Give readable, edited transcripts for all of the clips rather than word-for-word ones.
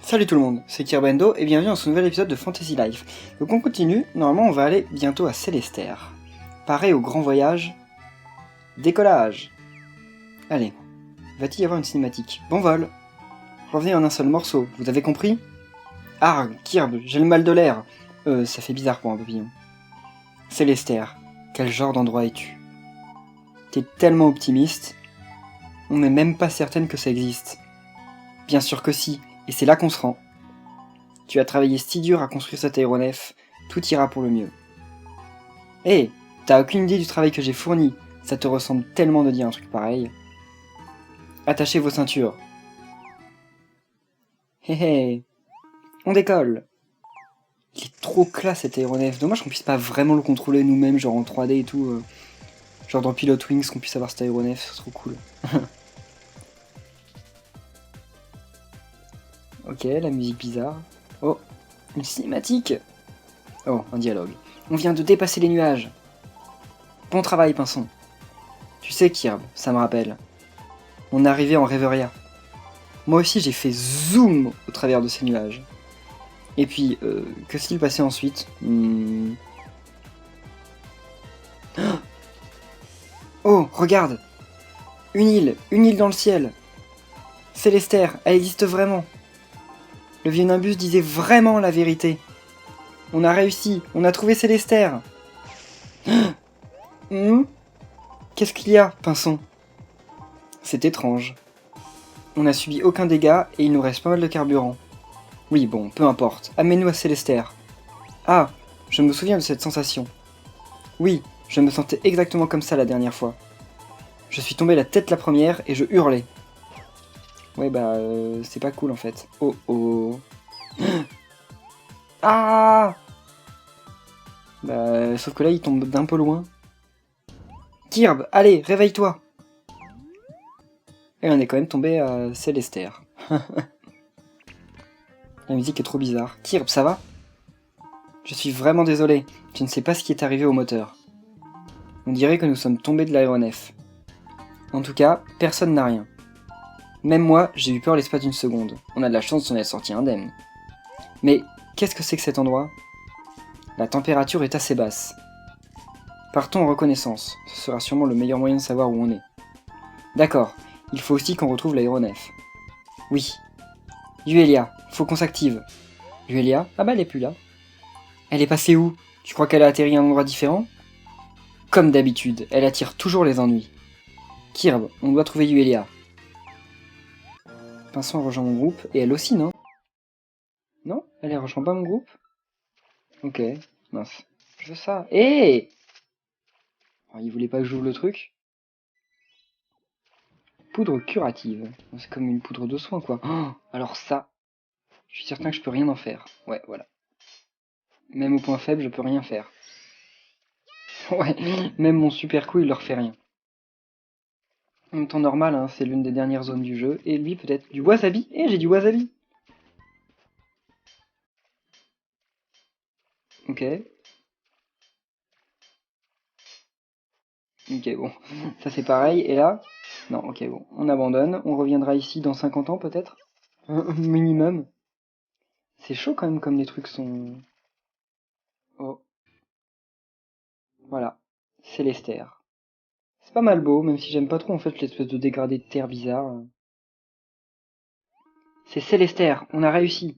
Salut tout le monde, c'est Kirbendo et bienvenue dans ce nouvel épisode de Fantasy Life. Donc on continue, normalement on va aller bientôt à Célestère. Pareil au grand voyage. Décollage. Allez, va-t-il y avoir une cinématique? Bon vol. Revenez en un seul morceau, vous avez compris? Arg, Kirb, j'ai le mal de l'air. Ça fait bizarre pour un papillon. Célestère, quel genre d'endroit es-tu? T'es tellement optimiste. On n'est même pas certaine que ça existe. Bien sûr que si, et c'est là qu'on se rend. Tu as travaillé si dur à construire cet aéronef, tout ira pour le mieux. Hé, t'as aucune idée du travail que j'ai fourni, ça te ressemble tellement de dire un truc pareil. Attachez vos ceintures. Hé hé, on décolle. Il est trop classe cet aéronef, dommage qu'on puisse pas vraiment le contrôler nous-mêmes, genre en 3D et tout. Genre dans Pilot Wings, qu'on puisse avoir cet aéronef, c'est trop cool. Ok, la musique bizarre. Oh, une cinématique. Oh, un dialogue. On vient de dépasser les nuages. Bon travail, Pinson. Tu sais, Kirb, ça me rappelle. On est arrivé en Rêveria. Moi aussi, j'ai fait zoom au travers de ces nuages. Et puis, que s'est-il passé ensuite? Oh, regarde! Une île dans le ciel! Célestère, elle existe vraiment! Le vieux Nimbus disait vraiment la vérité! On a réussi, on a trouvé Célestère! Qu'est-ce qu'il y a, Pinson? C'est étrange. On n'a subi aucun dégât et il nous reste pas mal de carburant. Oui, bon, peu importe. Amène-nous à Célestère. Ah, je me souviens de cette sensation. Oui, je me sentais exactement comme ça la dernière fois. Je suis tombé la tête la première et je hurlais. Ouais, bah, c'est pas cool en fait. Oh oh. Ah! Bah, sauf que là, il tombe d'un peu loin. Kirb, allez, réveille-toi! Et on est quand même tombé à Célestère. La musique est trop bizarre. Kirb, ça va? Je suis vraiment désolé, je ne sais pas ce qui est arrivé au moteur. On dirait que nous sommes tombés de l'aéronef. En tout cas, personne n'a rien. Même moi, j'ai eu peur l'espace d'une seconde. On a de la chance d'en être sorti indemne. Mais qu'est-ce que c'est que cet endroit? La température est assez basse. Partons en reconnaissance, ce sera sûrement le meilleur moyen de savoir où on est. D'accord, il faut aussi qu'on retrouve l'aéronef. Oui. Yuelia, faut qu'on s'active. Yuelia? Ah bah elle est plus là. Elle est passée où? Tu crois qu'elle a atterri à un endroit différent? Comme d'habitude, elle attire toujours les ennuis. Kirb, on doit trouver Yuelia. Pinson a rejoint mon groupe, et elle aussi, non? Non? Elle a rejoint pas mon groupe? Ok, mince. Je veux ça. Hé! Alors, il voulait pas que j'ouvre le truc. Poudre curative. C'est comme une poudre de soin, quoi. Oh, alors ça, je suis certain que je peux rien en faire. Ouais, voilà. Même au point faible, je peux rien faire. Ouais, même mon super coup, il leur fait rien. En temps normal, hein, c'est l'une des dernières zones du jeu. Et lui, peut-être du wasabi. Eh, j'ai du wasabi! Ok. Ok, bon. Ça, c'est pareil. Et là? Non, ok, bon. On abandonne. On reviendra ici dans 50 ans, peut-être? Minimum. C'est chaud quand même comme les trucs sont... Oh, voilà. Célestère. C'est pas mal beau, même si j'aime pas trop en fait l'espèce de dégradé de terre bizarre. C'est Célestère, on a réussi.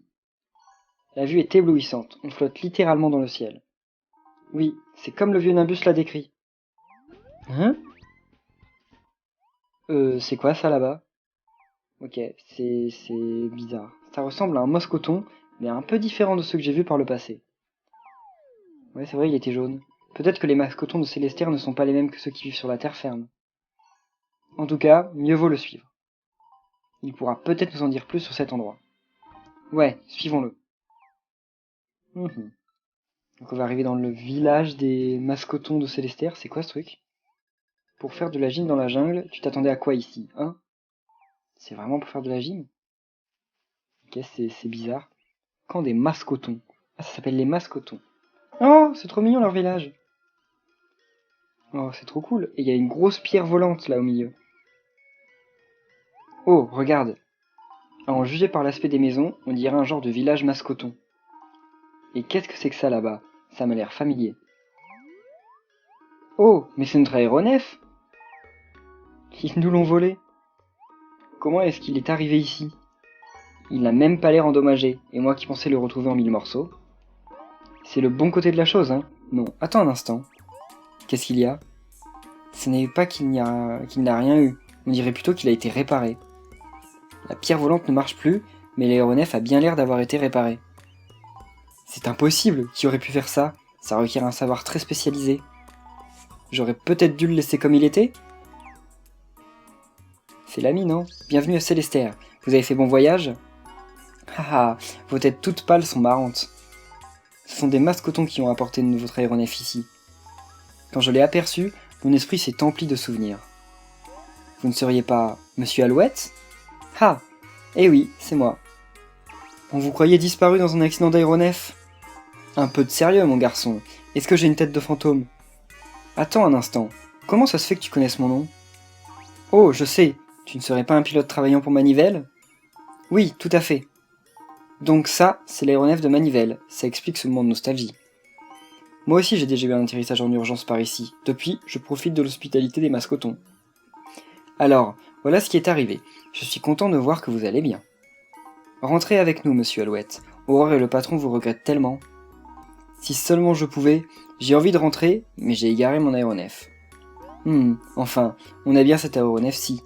La vue est éblouissante, on flotte littéralement dans le ciel. Oui, c'est comme le vieux Nimbus l'a décrit. Hein? C'est quoi ça là-bas? Ok, c'est bizarre. Ça ressemble à un moscoton, mais un peu différent de ceux que j'ai vus par le passé. Ouais, c'est vrai, il était jaune. Peut-être que les mascotons de Célestère ne sont pas les mêmes que ceux qui vivent sur la terre ferme. En tout cas, mieux vaut le suivre. Il pourra peut-être nous en dire plus sur cet endroit. Ouais, suivons-le. Donc on va arriver dans le village des mascotons de Célestère. C'est quoi ce truc? Pour faire de la gym dans la jungle, tu t'attendais à quoi ici, hein? C'est vraiment pour faire de la gym? Ok, c'est bizarre. Quand des mascotons? Ah, ça s'appelle les mascotons. Oh, c'est trop mignon leur village. Oh, c'est trop cool. Et il y a une grosse pierre volante là au milieu. Oh, regarde. À en juger par l'aspect des maisons, on dirait un genre de village mascoton. Et qu'est-ce que c'est que ça là-bas? Ça m'a l'air familier. Oh, mais c'est notre aéronef! Ils nous l'ont volé. Comment est-ce qu'il est arrivé ici? Il n'a même pas l'air endommagé, et moi qui pensais le retrouver en 1000 morceaux. C'est le bon côté de la chose, hein? Non, attends un instant. Qu'est-ce qu'il y a? Ce n'est pas qu'il n'a rien eu, on dirait plutôt qu'il a été réparé. La pierre volante ne marche plus, mais l'aéronef a bien l'air d'avoir été réparé. C'est impossible, qui aurait pu faire ça? Ça requiert un savoir très spécialisé. J'aurais peut-être dû le laisser comme il était? C'est l'ami, non? Bienvenue à Célestère. Vous avez fait bon voyage? Haha, vos têtes toutes pâles sont marrantes. Ce sont des mascotons qui ont apporté votre aéronef ici. Quand je l'ai aperçu, mon esprit s'est empli de souvenirs. Vous ne seriez pas Monsieur Alouette? Ah! Eh oui, c'est moi. On vous croyait disparu dans un accident d'aéronef? Un peu de sérieux, mon garçon. Est-ce que j'ai une tête de fantôme? Attends un instant. Comment ça se fait que tu connaisses mon nom? Oh, je sais. Tu ne serais pas un pilote travaillant pour Manivelle? Oui, tout à fait. Donc ça, c'est l'aéronef de Manivelle. Ça explique ce moment de nostalgie. Moi aussi j'ai déjà eu un atterrissage en urgence par ici. Depuis, je profite de l'hospitalité des mascotons. Alors, voilà ce qui est arrivé. Je suis content de voir que vous allez bien. Rentrez avec nous, monsieur Alouette. Aurore et le patron vous regrettent tellement. Si seulement je pouvais, j'ai envie de rentrer, mais j'ai égaré mon aéronef. Enfin, on a bien cet aéronef-ci.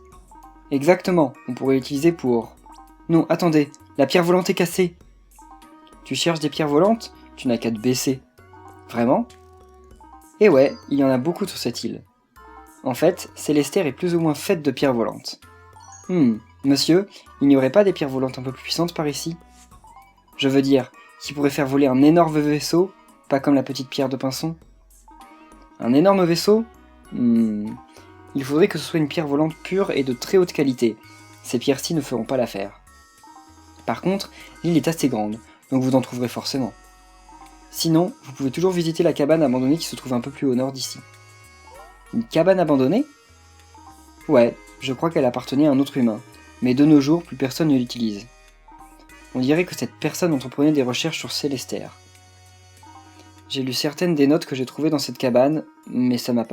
Exactement, on pourrait l'utiliser pour... Non, attendez, la pierre volante est cassée. Tu cherches des pierres volantes? Tu n'as qu'à te baisser. Vraiment? Eh ouais, il y en a beaucoup sur cette île. En fait, Célestère est plus ou moins faite de pierres volantes. Monsieur, il n'y aurait pas des pierres volantes un peu plus puissantes par ici? Je veux dire, qui pourraient faire voler un énorme vaisseau, pas comme la petite pierre de Pinson? Un énorme vaisseau? Il faudrait que ce soit une pierre volante pure et de très haute qualité. Ces pierres-ci ne feront pas l'affaire. Par contre, l'île est assez grande, donc vous en trouverez forcément. Sinon, vous pouvez toujours visiter la cabane abandonnée qui se trouve un peu plus au nord d'ici. Une cabane abandonnée? Ouais, je crois qu'elle appartenait à un autre humain, mais de nos jours, plus personne ne l'utilise. On dirait que cette personne entreprenait des recherches sur Célestère. J'ai lu certaines des notes que j'ai trouvées dans cette cabane, mais ça m'a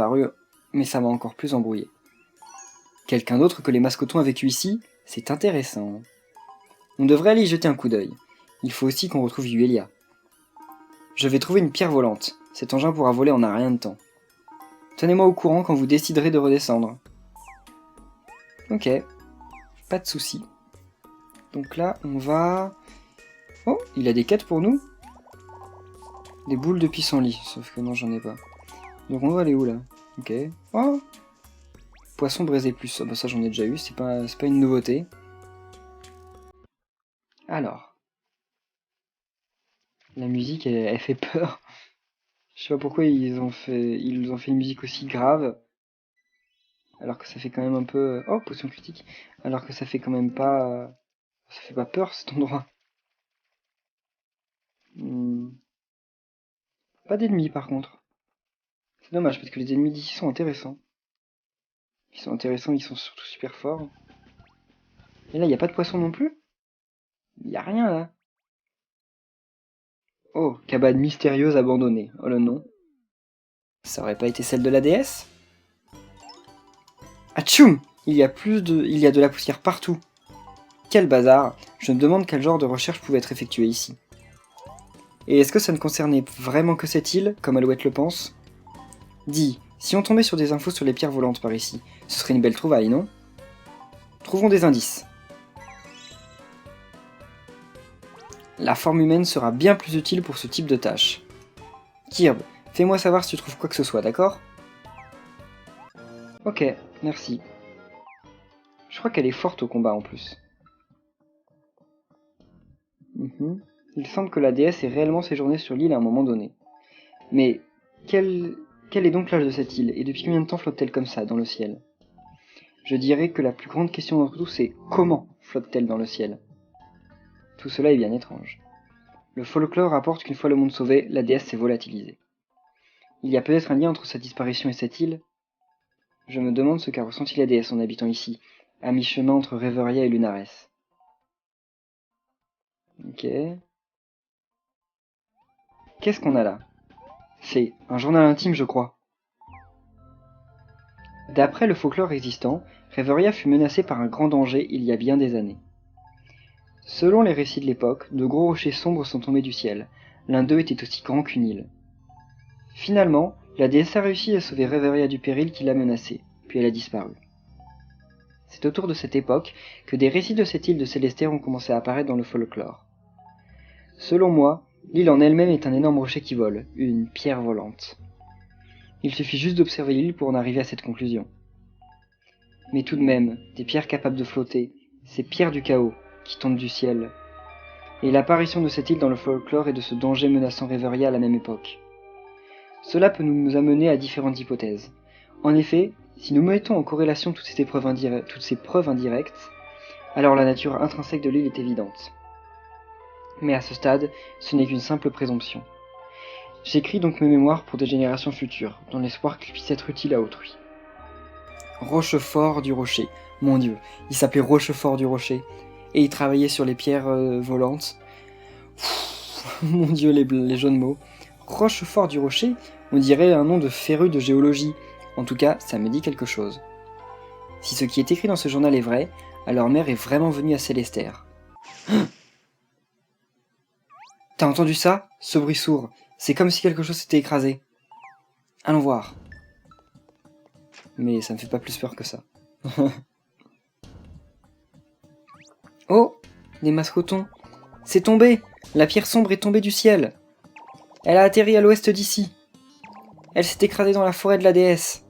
encore plus embrouillé. Quelqu'un d'autre que les mascotons a vécu ici? C'est intéressant. On devrait aller y jeter un coup d'œil. Il faut aussi qu'on retrouve Yuelia. Je vais trouver une pierre volante. Cet engin pourra voler en un rien de temps. Tenez-moi au courant quand vous déciderez de redescendre. Ok, pas de soucis. Donc là, on va... Oh, il a des quêtes pour nous? Des boules de pissenlit, sauf que non, j'en ai pas. Donc on va aller où là? Ok. Oh, poisson braisé plus. Oh, bah ça j'en ai déjà eu, c'est pas une nouveauté. Alors. La musique, elle fait peur. Je sais pas pourquoi ils nous ont fait une musique aussi grave. Alors que ça fait quand même un peu... Oh, potion critique. Alors que ça fait quand même pas... Ça fait pas peur cet endroit. Pas d'ennemis par contre. C'est dommage parce que les ennemis d'ici sont intéressants. Ils sont surtout super forts. Et là, il n'y a pas de poisson non plus? Il n'y a rien là. Oh, cabane mystérieuse abandonnée. Oh le nom. Ça aurait pas été celle de la déesse? Atchoum! Il y a de la poussière partout. Quel bazar! Je me demande quel genre de recherche pouvait être effectuée ici. Et est-ce que ça ne concernait vraiment que cette île, comme Alouette le pense? Dis, si on tombait sur des infos sur les pierres volantes par ici, ce serait une belle trouvaille, non? Trouvons des indices. La forme humaine sera bien plus utile pour ce type de tâche. Kirb, fais-moi savoir si tu trouves quoi que ce soit, d'accord? Ok, merci. Je crois qu'elle est forte au combat en plus. Il semble que la déesse ait réellement séjourné sur l'île à un moment donné. Mais quel est donc l'âge de cette île, et depuis combien de temps flotte-t-elle comme ça dans le ciel? Je dirais que la plus grande question d'entre tous c'est comment flotte-t-elle dans le ciel? Tout cela est bien étrange. Le folklore rapporte qu'une fois le monde sauvé, la déesse s'est volatilisée. Il y a peut-être un lien entre sa disparition et cette île? Je me demande ce qu'a ressenti la déesse en habitant ici, à mi-chemin entre Reveria et Lunares. Ok. Qu'est-ce qu'on a là? C'est un journal intime, je crois. D'après le folklore existant, Reveria fut menacée par un grand danger il y a bien des années. Selon les récits de l'époque, de gros rochers sombres sont tombés du ciel. L'un d'eux était aussi grand qu'une île. Finalement, la déesse a réussi à sauver Reveria du péril qui la menaçait, puis elle a disparu. C'est autour de cette époque que des récits de cette île de Célestère ont commencé à apparaître dans le folklore. Selon moi, l'île en elle-même est un énorme rocher qui vole, une pierre volante. Il suffit juste d'observer l'île pour en arriver à cette conclusion. Mais tout de même, des pierres capables de flotter, ces pierres du chaos, qui tombent du ciel. Et l'apparition de cette île dans le folklore et de ce danger menaçant Reveria à la même époque. Cela peut nous amener à différentes hypothèses. En effet, si nous mettons en corrélation toutes ces preuves indirectes, alors la nature intrinsèque de l'île est évidente. Mais à ce stade, ce n'est qu'une simple présomption. J'écris donc mes mémoires pour des générations futures, dans l'espoir qu'ils puissent être utiles à autrui. Rochefort du Rocher. Mon Dieu, il s'appelait Rochefort du Rocher. Et il travaillait sur les pierres volantes. Mon Dieu, les jeux de mots. Rochefort du Rocher, on dirait un nom de féru de géologie. En tout cas, ça me dit quelque chose. Si ce qui est écrit dans ce journal est vrai, alors Mère est vraiment venue à Célestère. T'as entendu ça? Ce bruit sourd. C'est comme si quelque chose s'était écrasé. Allons voir. Mais ça me fait pas plus peur que ça. Oh! Des mascotons. C'est tombé! La pierre sombre est tombée du ciel. Elle a atterri à l'ouest d'ici. Elle s'est écrasée dans la forêt de la déesse.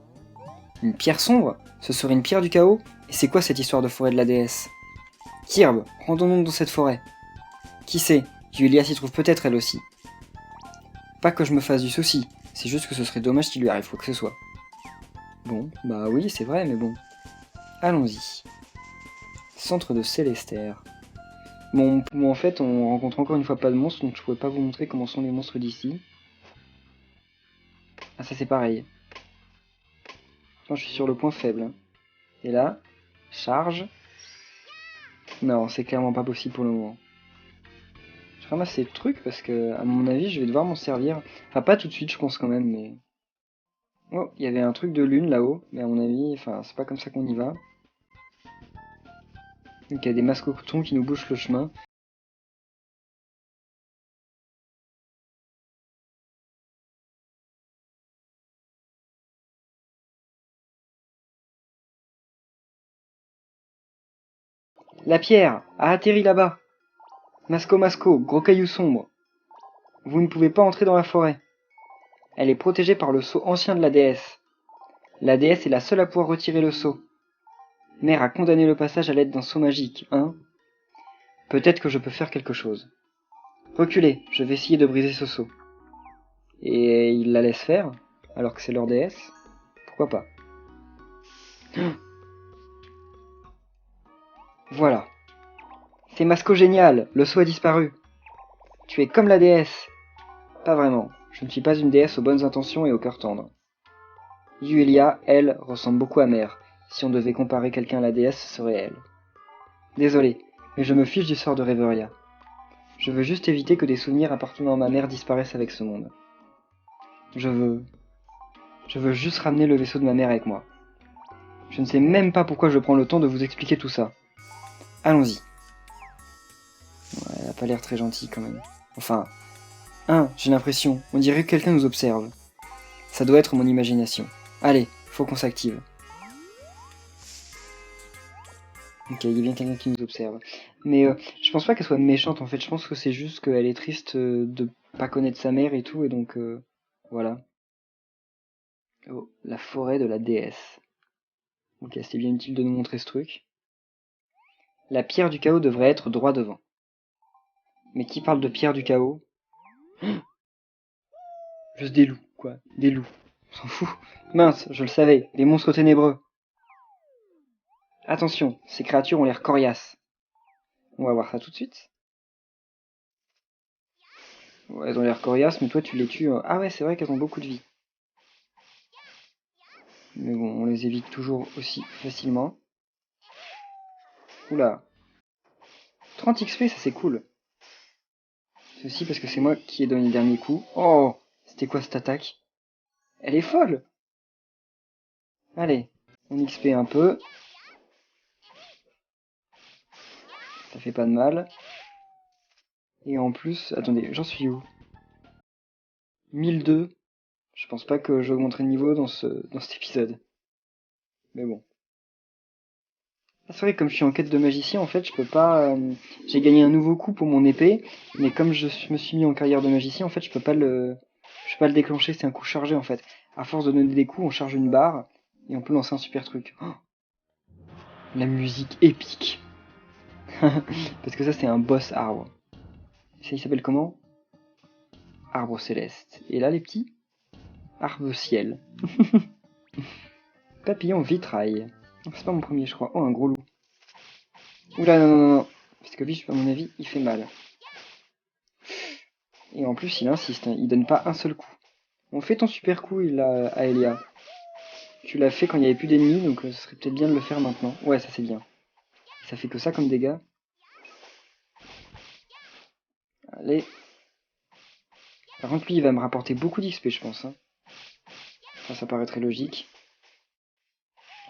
Une pierre sombre? Ce serait une pierre du chaos? Et c'est quoi cette histoire de forêt de la déesse? Kirb, rendons-nous dans cette forêt. Qui sait? Yulia s'y trouve peut-être elle aussi. Pas que je me fasse du souci, c'est juste que ce serait dommage qu'il lui arrive quoi que ce soit. Bon, bah oui, c'est vrai, mais bon. Allons-y. Centre de Célestère. Bon, en fait, on rencontre encore une fois pas de monstres, donc je pourrais pas vous montrer comment sont les monstres d'ici. Ah, ça c'est pareil. Moi, je suis sur le point faible. Et là, charge. Non, c'est clairement pas possible pour le moment. Je ramasse ces trucs parce que, à mon avis, je vais devoir m'en servir. Enfin, pas tout de suite, je pense quand même, mais... Oh, il y avait un truc de lune là-haut, mais à mon avis, enfin, c'est pas comme ça qu'on y va. Donc il y a des mascotons qui nous bouchent le chemin. La pierre a atterri là-bas. Masco Masco, gros caillou sombre. Vous ne pouvez pas entrer dans la forêt. Elle est protégée par le sceau ancien de la déesse. La déesse est la seule à pouvoir retirer le sceau. Mère a condamné le passage à l'aide d'un sceau magique, hein? Peut-être que je peux faire quelque chose. Reculez, je vais essayer de briser ce sceau. Et il la laisse faire, alors que c'est leur déesse? Pourquoi pas? Voilà. C'est Masco génial, le sceau a disparu. Tu es comme la déesse. Pas vraiment, je ne suis pas une déesse aux bonnes intentions et au cœur tendre. Yulia, elle, ressemble beaucoup à Mère. Si on devait comparer quelqu'un à la déesse, ce serait elle. Désolé, mais je me fiche du sort de Reveria. Je veux juste éviter que des souvenirs appartenant à ma mère disparaissent avec ce monde. Je veux juste ramener le vaisseau de ma mère avec moi. Je ne sais même pas pourquoi je prends le temps de vous expliquer tout ça. Allons-y. Ouais, elle a pas l'air très gentille quand même. Enfin, j'ai l'impression, on dirait que quelqu'un nous observe. Ça doit être mon imagination. Allez, faut qu'on s'active. Ok, il y a bien quelqu'un qui nous observe. Mais je pense pas qu'elle soit méchante en fait, je pense que c'est juste qu'elle est triste de pas connaître sa mère et tout, et donc voilà. Oh, la forêt de la déesse. Ok, c'était bien utile de nous montrer ce truc. La pierre du chaos devrait être droit devant. Mais qui parle de pierre du chaos? Juste des loups, quoi. Des loups. On s'en fout. Mince, je le savais, des monstres ténébreux. Attention, ces créatures ont l'air coriaces. On va voir ça tout de suite. Ouais, elles ont l'air coriaces, mais toi tu les tues. Ah ouais, c'est vrai qu'elles ont beaucoup de vie. Mais bon, on les évite toujours aussi facilement. Oula. 30 XP, ça c'est cool. C'est aussi parce que c'est moi qui ai donné le dernier coup. Oh, c'était quoi cette attaque? Elle est folle. Allez, on XP un peu. Ça fait pas de mal. Et en plus, attendez, j'en suis où? 1002. Je pense pas que j'augmenterai de niveau dans cet épisode. Mais bon. C'est vrai que comme je suis en quête de magicien, en fait, je peux pas... j'ai gagné un nouveau coup pour mon épée, mais comme me suis mis en carrière de magicien, en fait, je peux pas le déclencher, c'est un coup chargé, en fait. À force de donner des coups, on charge une barre, et on peut lancer un super truc. Oh, la musique épique. Parce que ça, c'est un boss arbre. Ça, il s'appelle comment? Arbre céleste. Et là, les petits? Arbre ciel. Papillon vitrail. C'est pas mon premier, je crois. Oh, un gros loup. Oula, non, non, non, non. Parce que lui, à mon avis, il fait mal. Et en plus, il insiste, hein. Il donne pas un seul coup. On fait ton super coup, à Elia. Tu l'as fait quand il n'y avait plus d'ennemis, donc ce serait peut-être bien de le faire maintenant. Ouais, ça c'est bien. Ça fait que ça comme dégâts. Allez. Par contre, lui, il va me rapporter beaucoup d'XP, je pense. Hein. Enfin, ça paraît très logique.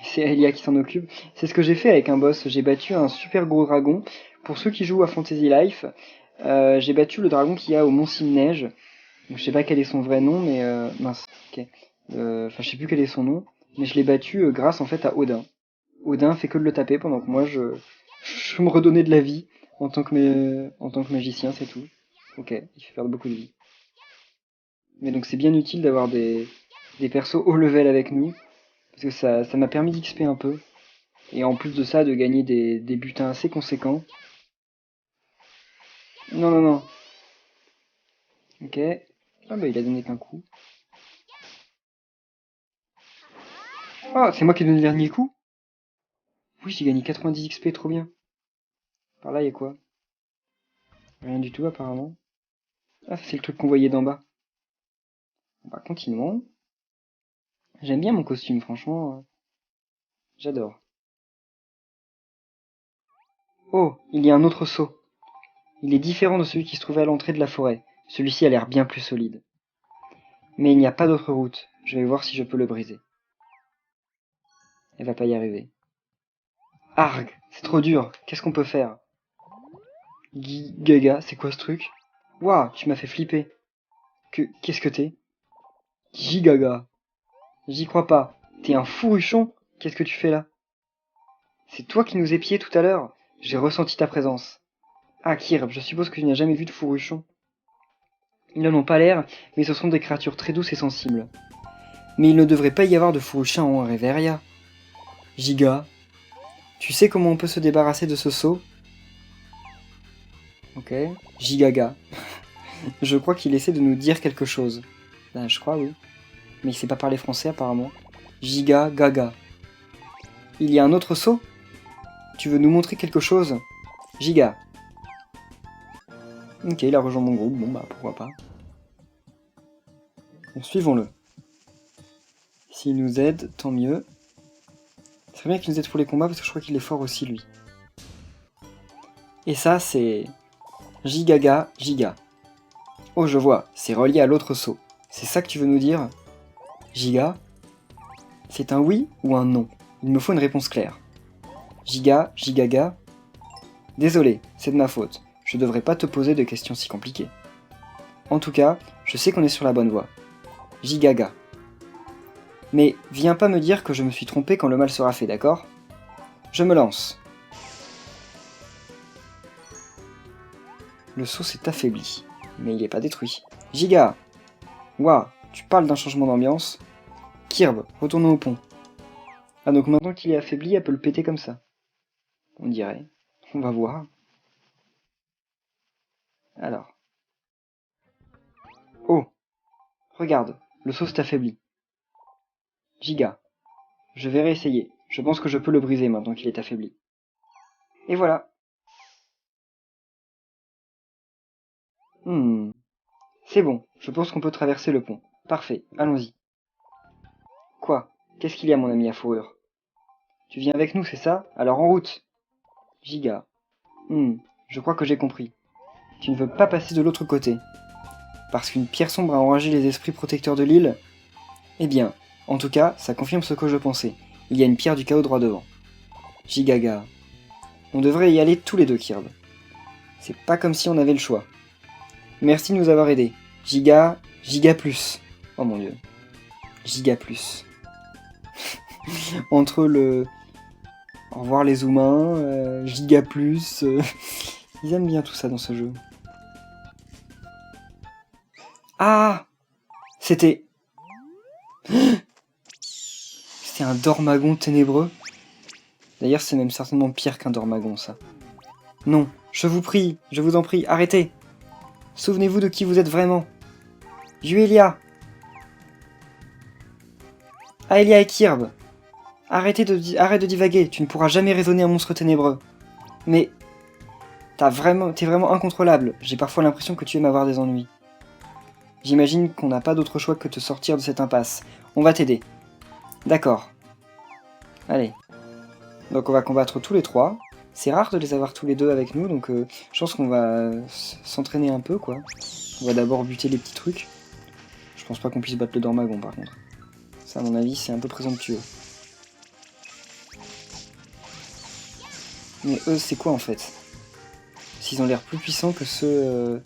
C'est Elia qui s'en occupe. C'est ce que j'ai fait avec un boss. J'ai battu un super gros dragon. Pour ceux qui jouent à Fantasy Life, j'ai battu le dragon qu'il y a au Mont Simneige. Donc, je sais pas quel est son vrai nom, mais mince. Ok. Enfin, je sais plus quel est son nom, mais je l'ai battu grâce en fait à Odin. Odin fait que de le taper pendant que moi je me redonnais de la vie en tant que magicien, c'est tout. Ok, il fait perdre beaucoup de vie. Mais donc c'est bien utile d'avoir des persos haut level avec nous, parce que ça m'a permis d'XP un peu. Et en plus de ça, de gagner des butins assez conséquents. Non, non, non. Ok. Ah bah il a donné qu'un coup. Oh, c'est moi qui ai donné le dernier coup? Oui, j'ai gagné 90 XP, trop bien. Par là, il y a quoi? Rien du tout, apparemment. Ah, ça, c'est le truc qu'on voyait d'en bas. Bah, continuons. J'aime bien mon costume, franchement. J'adore. Oh, il y a un autre seau. Il est différent de celui qui se trouvait à l'entrée de la forêt. Celui-ci a l'air bien plus solide. Mais il n'y a pas d'autre route. Je vais voir si je peux le briser. Elle va pas y arriver. Arg, c'est trop dur. Qu'est-ce qu'on peut faire? Gaga, c'est quoi ce truc? Waouh, tu m'as fait flipper. Qu'est-ce que t'es? Gigaga. J'y crois pas. T'es un fourruchon? Qu'est-ce que tu fais là? C'est toi qui nous épiais tout à l'heure? J'ai ressenti ta présence. Ah, Kirb, je suppose que tu n'as jamais vu de fourruchon. Ils n'en ont pas l'air, mais ce sont des créatures très douces et sensibles. Mais il ne devrait pas y avoir de fourruchins en Reveria. Giga, tu sais comment on peut se débarrasser de ce seau? Ok. Gigaga. Je crois qu'il essaie de nous dire quelque chose. Ben, je crois, oui. Mais il sait pas parler français apparemment. Giga Gaga. Il y a un autre seau? Tu veux nous montrer quelque chose? Giga. Ok, il a rejoint mon groupe, bon bah pourquoi pas. Bon, suivons-le. S'il nous aide, tant mieux. C'est bien qu'il nous aide pour les combats parce que je crois qu'il est fort aussi lui. Et ça c'est... Gigaga Giga. Oh je vois, c'est relié à l'autre seau. C'est ça que tu veux nous dire? Giga? C'est un oui ou un non? Il me faut une réponse claire. Giga, Gigaga? Désolé, c'est de ma faute. Je devrais pas te poser de questions si compliquées. En tout cas, je sais qu'on est sur la bonne voie. Gigaga. Mais viens pas me dire que je me suis trompé quand le mal sera fait, d'accord? Je me lance. Le seau s'est affaibli, mais il n'est pas détruit. Giga! Ouah, tu parles d'un changement d'ambiance? Kirb, retournons au pont. Ah donc maintenant qu'il est affaibli, elle peut le péter comme ça. On dirait. On va voir. Alors. Oh! Regarde, le seau s'est affaibli. Giga. Je vais réessayer. Je pense que je peux le briser maintenant qu'il est affaibli. Et voilà. C'est bon, je pense qu'on peut traverser le pont. Parfait, allons-y. Quoi? Qu'est-ce qu'il y a, mon ami à fourrure? Tu viens avec nous, c'est ça? Alors en route! Giga. Je crois que j'ai compris. tu ne veux pas passer de l'autre côté. Parce qu'une pierre sombre a enragé les esprits protecteurs de l'île? Eh bien, en tout cas, ça confirme ce que je pensais. Il y a une pierre du chaos droit devant. Gigaga. On devrait y aller tous les deux, Kirb. C'est pas comme si on avait le choix. Merci de nous avoir aidés. Giga plus. Oh mon dieu. Giga plus. Entre le... Au revoir les humains, Giga plus... Ils aiment bien tout ça dans ce jeu. Ah! C'était un dormagon ténébreux. D'ailleurs, c'est même certainement pire qu'un dormagon, ça. Non, je vous prie, je vous en prie, arrêtez! Souvenez-vous de qui vous êtes vraiment. Yuelia! Aelia et Kirb! Arrête de divaguer, tu ne pourras jamais raisonner un monstre ténébreux. Mais... t'es vraiment incontrôlable, j'ai parfois l'impression que tu aimes avoir des ennuis. J'imagine qu'on n'a pas d'autre choix que de te sortir de cette impasse. On va t'aider. D'accord. Allez. Donc on va combattre tous les trois. C'est rare de les avoir tous les deux avec nous, donc je pense qu'on va s'entraîner un peu, quoi. On va d'abord buter les petits trucs. Je pense pas qu'on puisse battre le dormagon, par contre. Ça, à mon avis, c'est un peu présomptueux. Mais eux, c'est quoi, en fait? S'ils ont l'air plus puissants que ceux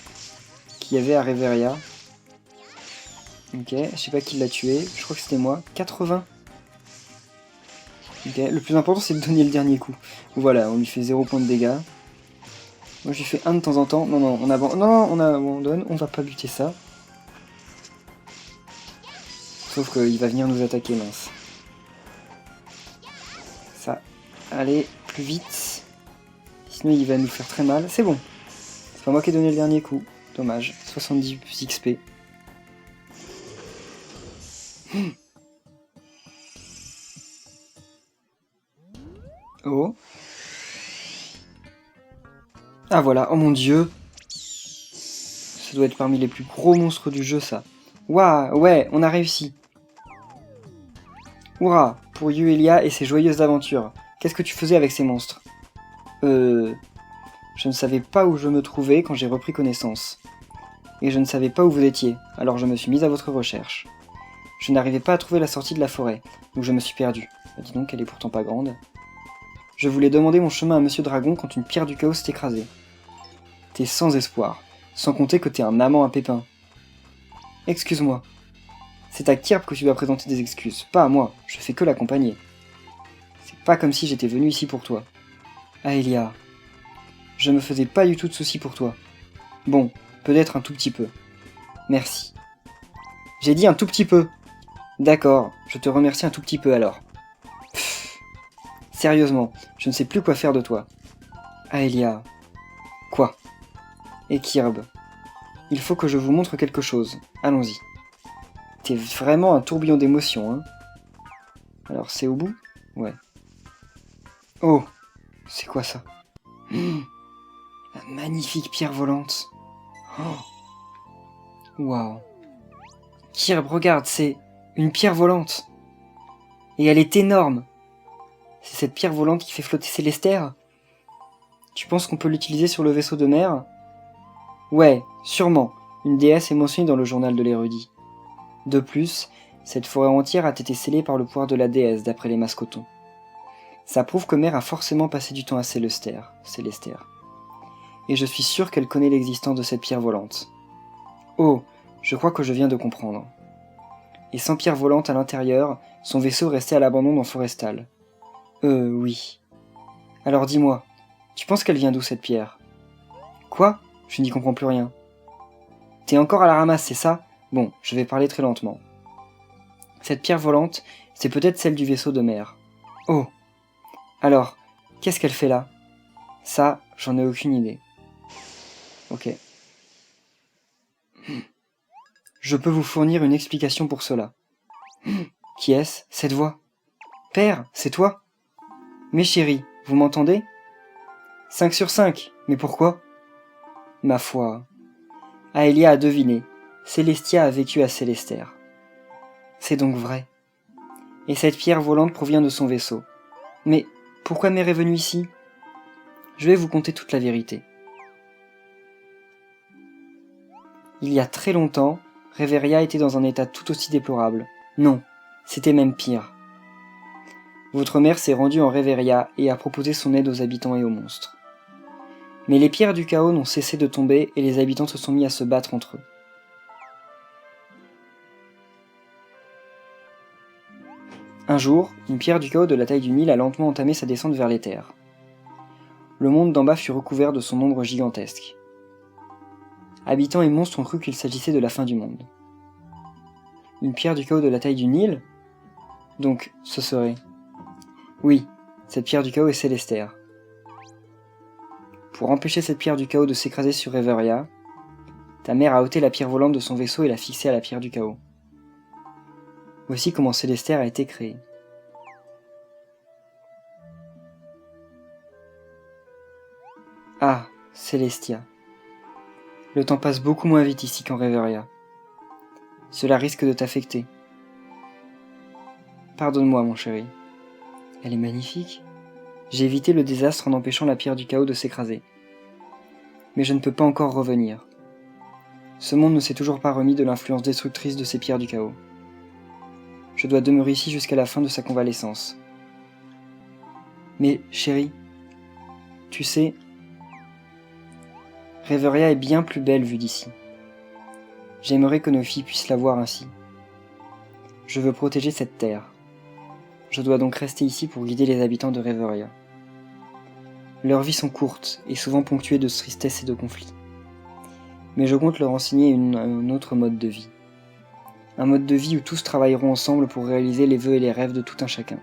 qu'il y avait à Reveria. Ok, je sais pas qui l'a tué, je crois que c'était moi. 80. Ok, le plus important c'est de donner le dernier coup. Voilà, on lui fait 0 points de dégâts. Moi je lui fais 1 de temps en temps. Non, on abandonne, on va pas buter ça. Sauf qu'il va venir nous attaquer, mince. Ça, allez, plus vite. Sinon il va nous faire très mal. C'est bon. C'est pas moi qui ai donné le dernier coup. Dommage, 70 XP. Oh. Ah voilà, oh mon dieu. Ça doit être parmi les plus gros monstres du jeu, ça. Waouh, ouais, on a réussi. Hurrah, pour Yuelia et ses joyeuses aventures. Qu'est-ce que tu faisais avec ces monstres? Je ne savais pas où je me trouvais quand j'ai repris connaissance. Et je ne savais pas où vous étiez, alors je me suis mise à votre recherche. Je n'arrivais pas à trouver la sortie de la forêt, donc je me suis perdue. Dis donc, elle est pourtant pas grande. Je voulais demander mon chemin à Monsieur Dragon quand une pierre du chaos s'est écrasée. T'es sans espoir, sans compter que t'es un amant à Pépin. Excuse-moi. C'est à Kirb que tu dois présenter des excuses, pas à moi, je fais que l'accompagner. C'est pas comme si j'étais venu ici pour toi. Aelia, je me faisais pas du tout de soucis pour toi. Bon, peut-être un tout petit peu. Merci. J'ai dit un tout petit peu. D'accord, je te remercie un tout petit peu alors. Pfff. Sérieusement, je ne sais plus quoi faire de toi. Aelia. Quoi? Et Kirb. Il faut que je vous montre quelque chose. Allons-y. T'es vraiment un tourbillon d'émotions, hein. Alors, c'est au bout? Ouais. Oh! C'est quoi ça? La magnifique pierre volante. Oh. Waouh. Kirb, regarde, c'est une pierre volante. Et elle est énorme. C'est cette pierre volante qui fait flotter Célestère? Tu penses qu'on peut l'utiliser sur le vaisseau de mer? Ouais, sûrement. Une déesse est mentionnée dans le journal de l'érudit. De plus, cette forêt entière a été scellée par le pouvoir de la déesse, d'après les mascotons. Ça prouve que Mère a forcément passé du temps à Célestère. Et je suis sûr qu'elle connaît l'existence de cette pierre volante. Oh, je crois que je viens de comprendre. Et sans pierre volante à l'intérieur, son vaisseau restait à l'abandon dans Forestal. Oui. Alors dis-moi, tu penses qu'elle vient d'où cette pierre? Quoi? Je n'y comprends plus rien. T'es encore à la ramasse, c'est ça? Bon, je vais parler très lentement. Cette pierre volante, c'est peut-être celle du vaisseau de Mère. Oh. Alors, qu'est-ce qu'elle fait là? Ça, j'en ai aucune idée. Ok. Je peux vous fournir une explication pour cela. Qui est-ce, cette voix? Père, c'est toi? Mes chéris, vous m'entendez? 5 sur 5, mais pourquoi? Ma foi. Aelia a deviné. Célestia a vécu à Célestère. C'est donc vrai. Et cette pierre volante provient de son vaisseau. Mais pourquoi Mère est venue ici? Je vais vous conter toute la vérité. Il y a très longtemps, Reveria était dans un état tout aussi déplorable. Non, c'était même pire. Votre mère s'est rendue en Reveria et a proposé son aide aux habitants et aux monstres. Mais les pierres du chaos n'ont cessé de tomber et les habitants se sont mis à se battre entre eux. Un jour, une pierre du chaos de la taille du Nil a lentement entamé sa descente vers les terres. Le monde d'en bas fut recouvert de son ombre gigantesque. Habitants et monstres ont cru qu'il s'agissait de la fin du monde. Une pierre du chaos de la taille du Nil? Donc, ce serait... Oui, cette pierre du chaos est Célestère. Pour empêcher cette pierre du chaos de s'écraser sur Reveria, ta mère a ôté la pierre volante de son vaisseau et l'a fixée à la pierre du chaos. Voici comment Célestère a été créée. Ah, Célestia. Le temps passe beaucoup moins vite ici qu'en Reveria. Cela risque de t'affecter. Pardonne-moi, mon chéri. Elle est magnifique. J'ai évité le désastre en empêchant la pierre du chaos de s'écraser. Mais je ne peux pas encore revenir. Ce monde ne s'est toujours pas remis de l'influence destructrice de ces pierres du chaos. Je dois demeurer ici jusqu'à la fin de sa convalescence. Mais, chérie, tu sais, Reveria est bien plus belle vue d'ici. J'aimerais que nos filles puissent la voir ainsi. Je veux protéger cette terre. Je dois donc rester ici pour guider les habitants de Reveria. Leurs vies sont courtes et souvent ponctuées de tristesse et de conflits. Mais je compte leur enseigner un autre mode de vie. Un mode de vie où tous travailleront ensemble pour réaliser les vœux et les rêves de tout un chacun.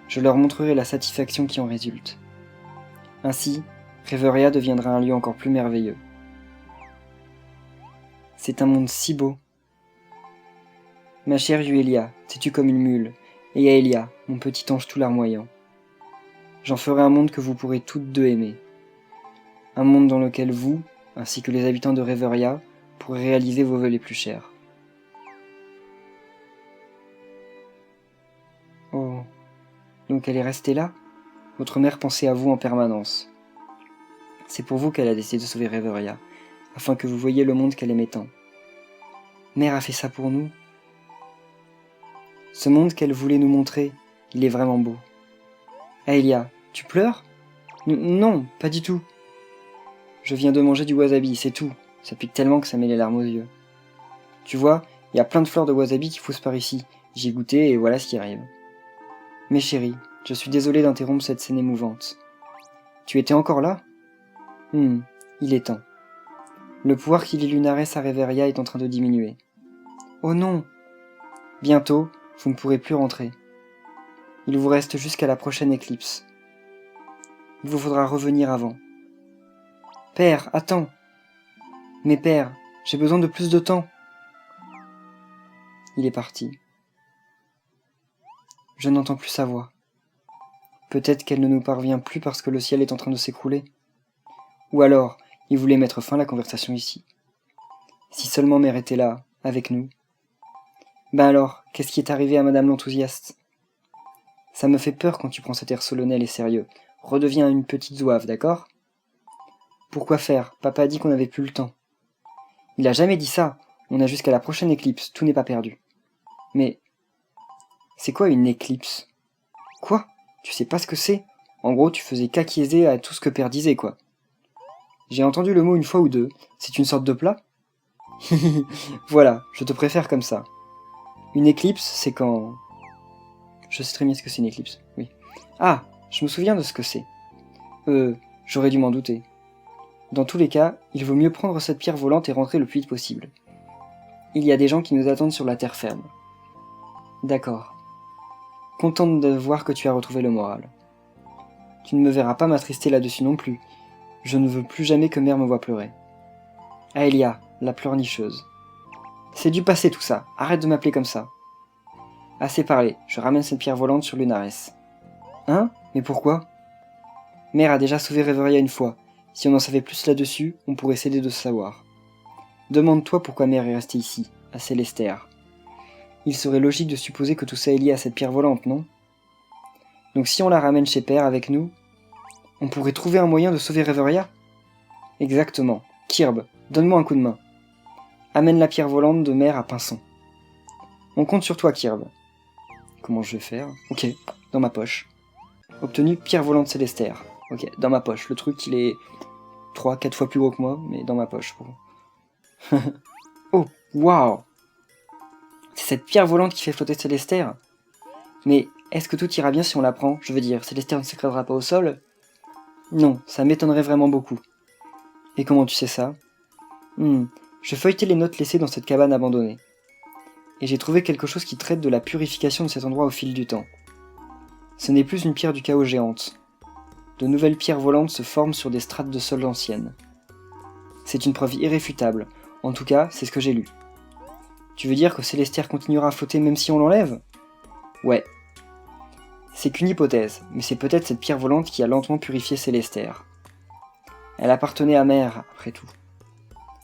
Je leur montrerai la satisfaction qui en résulte. Ainsi, Reveria deviendra un lieu encore plus merveilleux. C'est un monde si beau. Ma chère Yuelia, têtue comme une mule, et Aelia, mon petit ange tout larmoyant. J'en ferai un monde que vous pourrez toutes deux aimer. Un monde dans lequel vous, ainsi que les habitants de Reveria, pourrez réaliser vos vœux les plus chers. Oh, donc elle est restée là? Votre mère pensait à vous en permanence. C'est pour vous qu'elle a décidé de sauver Reveria, afin que vous voyiez le monde qu'elle aimait tant. Mère a fait ça pour nous. Ce monde qu'elle voulait nous montrer, il est vraiment beau. Aelia, tu pleures? Non, pas du tout. Je viens de manger du wasabi, c'est tout. Ça pique tellement que ça met les larmes aux yeux. Tu vois, il y a plein de fleurs de wasabi qui poussent par ici. J'y ai goûté et voilà ce qui arrive. Mais chérie, je suis désolé d'interrompre cette scène émouvante. Tu étais encore là? Il est temps. Le pouvoir qui lie Lunares à Reveria est en train de diminuer. Oh non! Bientôt, vous ne pourrez plus rentrer. Il vous reste jusqu'à la prochaine éclipse. Il vous faudra revenir avant. Père, attends! Mais père, j'ai besoin de plus de temps. Il est parti. Je n'entends plus sa voix. Peut-être qu'elle ne nous parvient plus parce que le ciel est en train de s'écrouler. Ou alors, il voulait mettre fin à la conversation ici. Si seulement mère était là, avec nous. Ben alors, qu'est-ce qui est arrivé à Madame l'enthousiaste? Ça me fait peur quand tu prends cet air solennel et sérieux. Redeviens une petite zouave, d'accord? Pourquoi faire? Papa a dit qu'on n'avait plus le temps. Il a jamais dit ça. On a jusqu'à la prochaine éclipse, tout n'est pas perdu. Mais... c'est quoi une éclipse? Quoi? Tu sais pas ce que c'est? En gros, tu faisais qu'acquiescer à tout ce que père disait, quoi. J'ai entendu le mot une fois ou deux. C'est une sorte de plat? Voilà, je te préfère comme ça. Une éclipse, c'est quand... Je sais très bien ce que c'est une éclipse, oui. Ah, je me souviens de ce que c'est. J'aurais dû m'en douter. Dans tous les cas, il vaut mieux prendre cette pierre volante et rentrer le plus vite possible. Il y a des gens qui nous attendent sur la terre ferme. D'accord. Contente de voir que tu as retrouvé le moral. Tu ne me verras pas m'attrister là-dessus non plus. Je ne veux plus jamais que mère me voie pleurer. Aelia, la pleurnicheuse. C'est du passé tout ça, arrête de m'appeler comme ça. Assez parlé, je ramène cette pierre volante sur Lunares. Hein? Mais pourquoi? Mère a déjà sauvé Reveria une fois. Si on en savait plus là-dessus, on pourrait s'aider de savoir. Demande-toi pourquoi mère est restée ici, à Célestère. Il serait logique de supposer que tout ça est lié à cette pierre volante, non? Donc si on la ramène chez père avec nous, on pourrait trouver un moyen de sauver Reveria? Exactement. Kirb, donne-moi un coup de main. Amène la pierre volante de mer à Pinson. On compte sur toi, Kirb. Comment je vais faire? Ok, dans ma poche. Obtenu pierre volante célestaire. Ok, dans ma poche. Le truc, il est 3-4 fois plus gros que moi, mais dans ma poche. Oh, waouh! C'est cette pierre volante qui fait flotter Célestaire? Mais est-ce que tout ira bien si on la prend? Je veux dire, Célestaire ne s'écrasera pas au sol? Non, ça m'étonnerait vraiment beaucoup. Et comment tu sais ça? Je feuilletais les notes laissées dans cette cabane abandonnée. Et j'ai trouvé quelque chose qui traite de la purification de cet endroit au fil du temps. Ce n'est plus une pierre du chaos géante. De nouvelles pierres volantes se forment sur des strates de sol anciennes. C'est une preuve irréfutable, en tout cas, c'est ce que j'ai lu. Tu veux dire que Célestaire continuera à flotter même si on l'enlève? Ouais. C'est qu'une hypothèse, mais c'est peut-être cette pierre volante qui a lentement purifié Célestaire. Elle appartenait à Mer, après tout.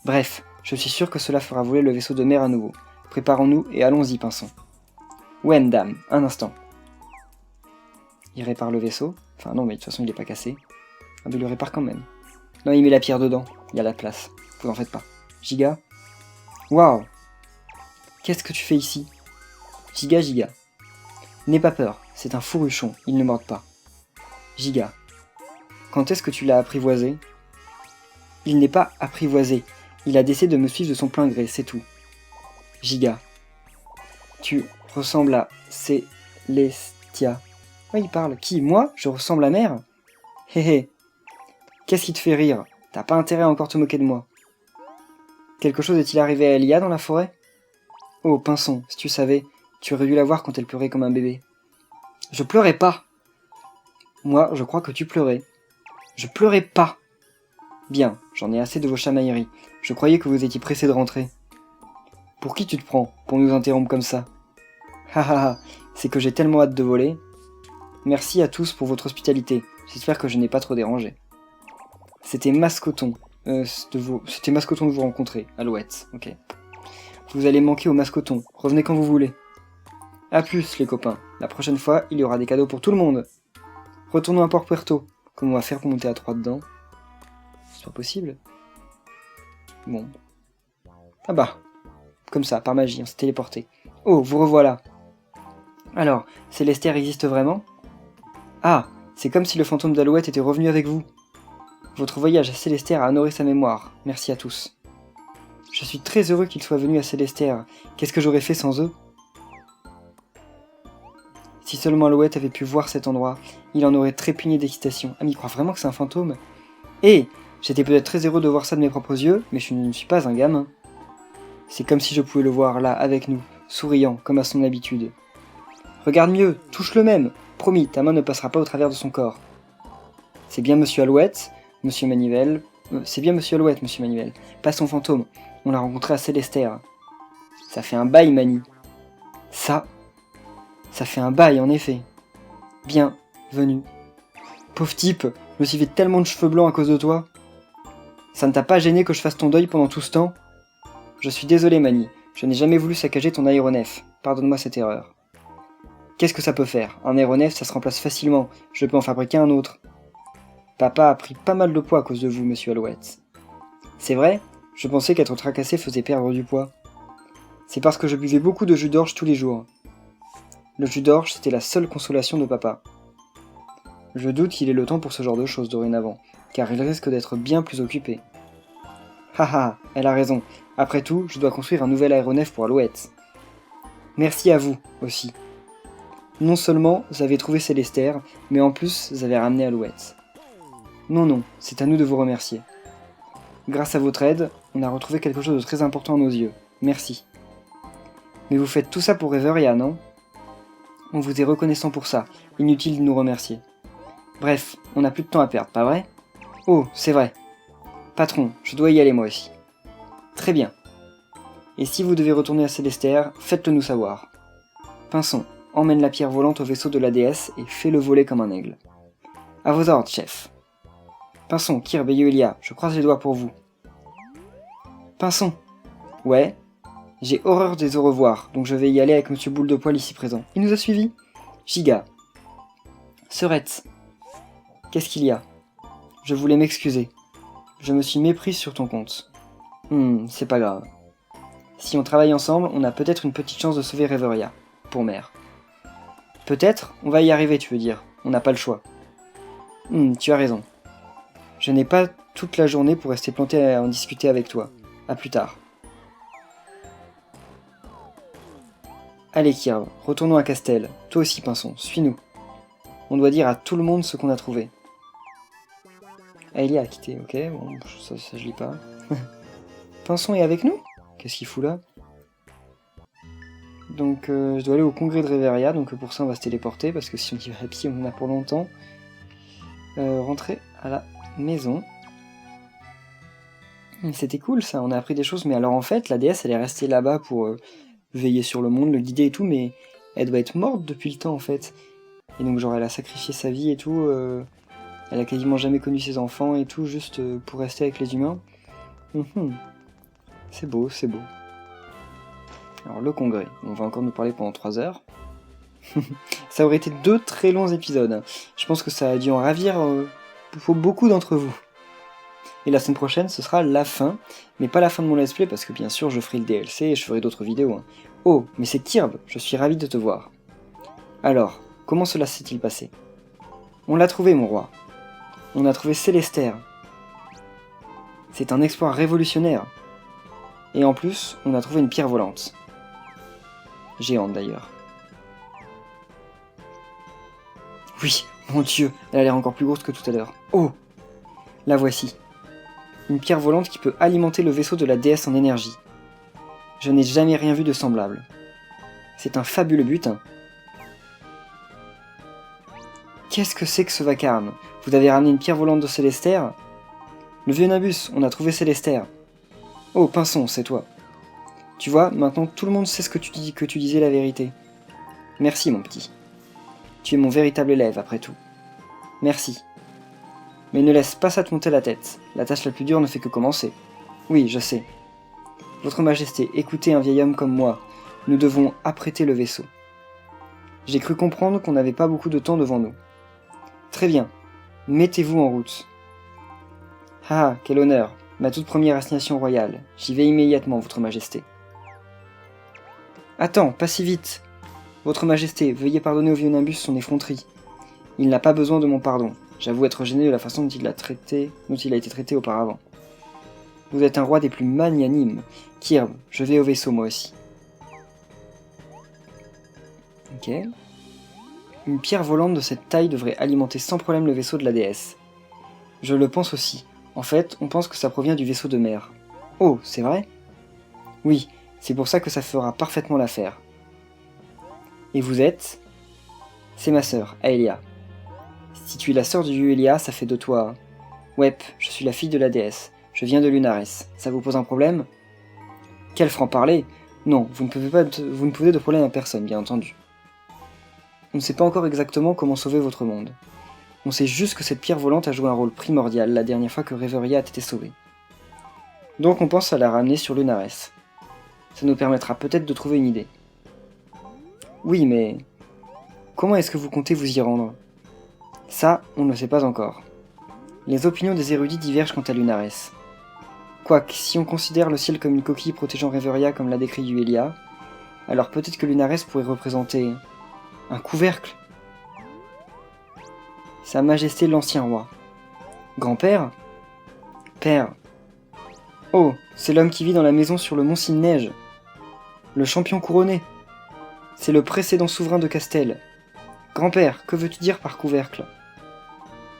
Bref, je suis sûr que cela fera voler le vaisseau de Mer à nouveau. Préparons-nous et allons-y, Pinson. Ouais, dame, un instant. Il répare le vaisseau. Enfin non, mais de toute façon il est pas cassé. Ah, mais il le répare quand même. Non, il met la pierre dedans, il y a la place. Vous en faites pas. Giga? Waouh! Qu'est-ce que tu fais ici? Giga. N'aie pas peur, c'est un fourruchon, il ne morde pas. Giga. Quand est-ce que tu l'as apprivoisé? Il n'est pas apprivoisé, il a décidé de me suivre de son plein gré, c'est tout. Giga. Tu ressembles à Célestia. Ouais, il parle. Qui? Moi? Je ressemble à Mère? Hé hé. Qu'est-ce qui te fait rire? T'as pas intérêt à encore te moquer de moi. Quelque chose est-il arrivé à Elia dans la forêt? Oh, Pinson, si tu savais, tu aurais dû la voir quand elle pleurait comme un bébé. Je pleurais pas. Moi, je crois que tu pleurais. Je pleurais pas. Bien, j'en ai assez de vos chamailleries. Je croyais que vous étiez pressé de rentrer. Pour qui tu te prends, pour nous interrompre comme ça? Ha ha ha, c'est que j'ai tellement hâte de voler. Merci à tous pour votre hospitalité. J'espère que je n'ai pas trop dérangé. C'était Mascoton. C'était Mascoton de vous rencontrer, Alouette. Ok. Vous allez manquer au Mascoton. Revenez quand vous voulez. A plus, les copains. La prochaine fois, il y aura des cadeaux pour tout le monde. Retournons à Port Puerto. Comment on va faire pour monter à 3 dedans? C'est pas possible. Bon. Ah bah. Comme ça, par magie, on s'est téléporté. Oh, vous revoilà. Alors, Célestaire existe vraiment? Ah, c'est comme si le fantôme d'Alouette était revenu avec vous. Votre voyage à Célestaire a honoré sa mémoire. Merci à tous. Je suis très heureux qu'ils soient venus à Célestaire. Qu'est-ce que j'aurais fait sans eux? Si seulement Alouette avait pu voir cet endroit, il en aurait trépigné d'excitation. Ah, mais il croit vraiment que c'est un fantôme? Eh, j'étais peut-être très heureux de voir ça de mes propres yeux, mais je ne suis pas un gamin. C'est comme si je pouvais le voir là, avec nous, souriant, comme à son habitude. Regarde mieux, touche-le même. Promis, ta main ne passera pas au travers de son corps. C'est bien Monsieur Alouette, Monsieur Manivelle. C'est bien Monsieur Alouette, Monsieur Manivelle. Pas son fantôme. On l'a rencontré à Célestaire. Ça fait un bail, Mani. Ça fait un bail, en effet. Bienvenue. Pauvre type, je me suis fait tellement de cheveux blancs à cause de toi. Ça ne t'a pas gêné que je fasse ton deuil pendant tout ce temps? Je suis désolé, Mani. Je n'ai jamais voulu saccager ton aéronef. Pardonne-moi cette erreur. Qu'est-ce que ça peut faire? Un aéronef, ça se remplace facilement. Je peux en fabriquer un autre. Papa a pris pas mal de poids à cause de vous, Monsieur Alouette. C'est vrai? Je pensais qu'être tracassé faisait perdre du poids. C'est parce que je buvais beaucoup de jus d'orge tous les jours. Le jus d'orge, c'était la seule consolation de papa. Je doute qu'il ait le temps pour ce genre de choses dorénavant, car il risque d'être bien plus occupé. Haha, elle a raison. Après tout, je dois construire un nouvel aéronef pour Alouette. Merci à vous, aussi. Non seulement vous avez trouvé Célestaire, mais en plus vous avez ramené Alouette. Non, c'est à nous de vous remercier. Grâce à votre aide, on a retrouvé quelque chose de très important à nos yeux. Merci. Mais vous faites tout ça pour Reveria, non? On vous est reconnaissant pour ça, inutile de nous remercier. Bref, on n'a plus de temps à perdre, pas vrai? Oh, c'est vrai. Patron, je dois y aller moi aussi. Très bien. Et si vous devez retourner à Célestaire, faites-le nous savoir. Pinson, emmène la pierre volante au vaisseau de la déesse et fais-le voler comme un aigle. À vos ordres, chef. Pinson, Kirb et Yulia, je croise les doigts pour vous. Pinson. Ouais. J'ai horreur des au revoir, donc je vais y aller avec Monsieur Boule de Poil ici présent. Il nous a suivis. Giga. Serette. Qu'est-ce qu'il y a? Je voulais m'excuser. Je me suis méprise sur ton compte. C'est pas grave. Si on travaille ensemble, on a peut-être une petite chance de sauver Reveria, pour mère. Peut-être, on va y arriver, tu veux dire. On n'a pas le choix. Tu as raison. Je n'ai pas toute la journée pour rester planté à en discuter avec toi. À plus tard. Allez Kirv, retournons à Castel. Toi aussi Pinson, suis-nous. On doit dire à tout le monde ce qu'on a trouvé. Aelia a quitté, ok, bon, ça je lis pas. Pinson est avec nous? Qu'est-ce qu'il fout là? Donc je dois aller au congrès de Reveria, donc pour ça on va se téléporter, parce que si on y va à pied on en a pour longtemps. Rentrer à la maison. C'était cool ça, on a appris des choses, mais alors en fait la déesse elle est restée là-bas pour veiller sur le monde, le guider et tout, mais elle doit être morte depuis le temps en fait. Et donc genre elle a sacrifié sa vie et tout, elle a quasiment jamais connu ses enfants et tout, juste pour rester avec les humains. C'est beau, c'est beau. Alors le congrès, on va encore nous parler pendant 3 heures. Ça aurait été 2 très longs épisodes. Je pense que ça a dû en ravir pour beaucoup d'entre vous. Et la semaine prochaine, ce sera la fin, mais pas la fin de mon let's play, parce que bien sûr, je ferai le DLC et je ferai d'autres vidéos. Oh, mais c'est Kirb, je suis ravi de te voir. Alors, comment cela s'est-il passé? On l'a trouvé, mon roi. On a trouvé Célestère. C'est un exploit révolutionnaire. Et en plus, on a trouvé une pierre volante. Géante d'ailleurs. Oui, mon Dieu, elle a l'air encore plus grosse que tout à l'heure. Oh, la voici. Une pierre volante qui peut alimenter le vaisseau de la déesse en énergie. Je n'ai jamais rien vu de semblable. C'est un fabuleux butin. Qu'est-ce que c'est que ce vacarme? Vous avez ramené une pierre volante de Célestère? Le vieux Nimbus, on a trouvé Célestère. Oh, Pinson, c'est toi. Tu vois, maintenant tout le monde sait que tu disais la vérité. Merci, mon petit. Tu es mon véritable élève, après tout. Merci. Mais ne laisse pas ça te monter la tête. La tâche la plus dure ne fait que commencer. Oui, je sais. Votre Majesté, écoutez un vieil homme comme moi. Nous devons apprêter le vaisseau. J'ai cru comprendre qu'on n'avait pas beaucoup de temps devant nous. Très bien. Mettez-vous en route. Ah, quel honneur. Ma toute première assignation royale. J'y vais immédiatement, Votre Majesté. Attends, pas si vite. Votre Majesté, veuillez pardonner au vieux Nimbus son effronterie. Il n'a pas besoin de mon pardon. J'avoue être gêné de la façon dont il a été traité auparavant. Vous êtes un roi des plus magnanimes. Kirb, je vais au vaisseau moi aussi. Ok. Une pierre volante de cette taille devrait alimenter sans problème le vaisseau de la déesse. Je le pense aussi. En fait, on pense que ça provient du vaisseau de mer. Oh, c'est vrai? Oui, c'est pour ça que ça fera parfaitement l'affaire. Et vous êtes? C'est ma sœur, Aelia. Si tu es la sœur du vieux Elia, ça fait de toi... Ouais, je suis la fille de la déesse. Je viens de Lunares. Ça vous pose un problème? Quel franc-parler? Non, vous ne posez de problème à personne, bien entendu. On ne sait pas encore exactement comment sauver votre monde. On sait juste que cette pierre volante a joué un rôle primordial la dernière fois que Reveria a été sauvée. Donc on pense à la ramener sur Lunares. Ça nous permettra peut-être de trouver une idée. Oui, mais... comment est-ce que vous comptez vous y rendre? Ça, on ne le sait pas encore. Les opinions des érudits divergent quant à Lunares. Quoique, si on considère le ciel comme une coquille protégeant Reveria comme l'a décrit Yuelia, alors peut-être que Lunares pourrait représenter... un couvercle? Sa Majesté l'Ancien Roi. Grand-père? Père. Oh, c'est l'homme qui vit dans la maison sur le mont Sin-Neige. Le champion couronné. C'est le précédent souverain de Castel. Grand-père, que veux-tu dire par couvercle?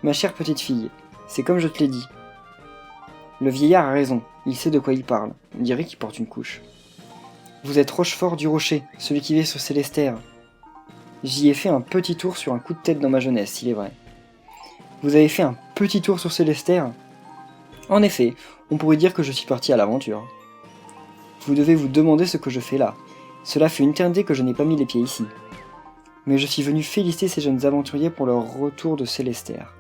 Ma chère petite fille, c'est comme je te l'ai dit. Le vieillard a raison, il sait de quoi il parle. On dirait qu'il porte une couche. Vous êtes Rochefort du Rocher, celui qui vit sur Célestère. J'y ai fait un petit tour sur un coup de tête dans ma jeunesse, il est vrai. Vous avez fait un petit tour sur Célestère? En effet, on pourrait dire que je suis parti à l'aventure. Vous devez vous demander ce que je fais là. Cela fait une éternité que je n'ai pas mis les pieds ici. Mais je suis venu féliciter ces jeunes aventuriers pour leur retour de Célestère.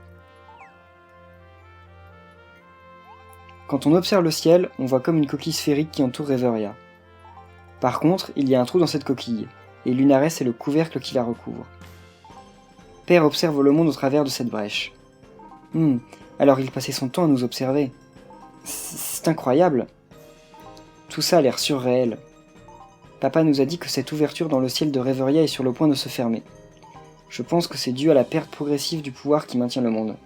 Quand on observe le ciel, on voit comme une coquille sphérique qui entoure Reveria. Par contre, il y a un trou dans cette coquille, et Lunares est le couvercle qui la recouvre. Père observe le monde au travers de cette brèche. Alors il passait son temps à nous observer. C'est incroyable. Tout ça a l'air surréel. Papa nous a dit que cette ouverture dans le ciel de Reveria est sur le point de se fermer. Je pense que c'est dû à la perte progressive du pouvoir qui maintient le monde.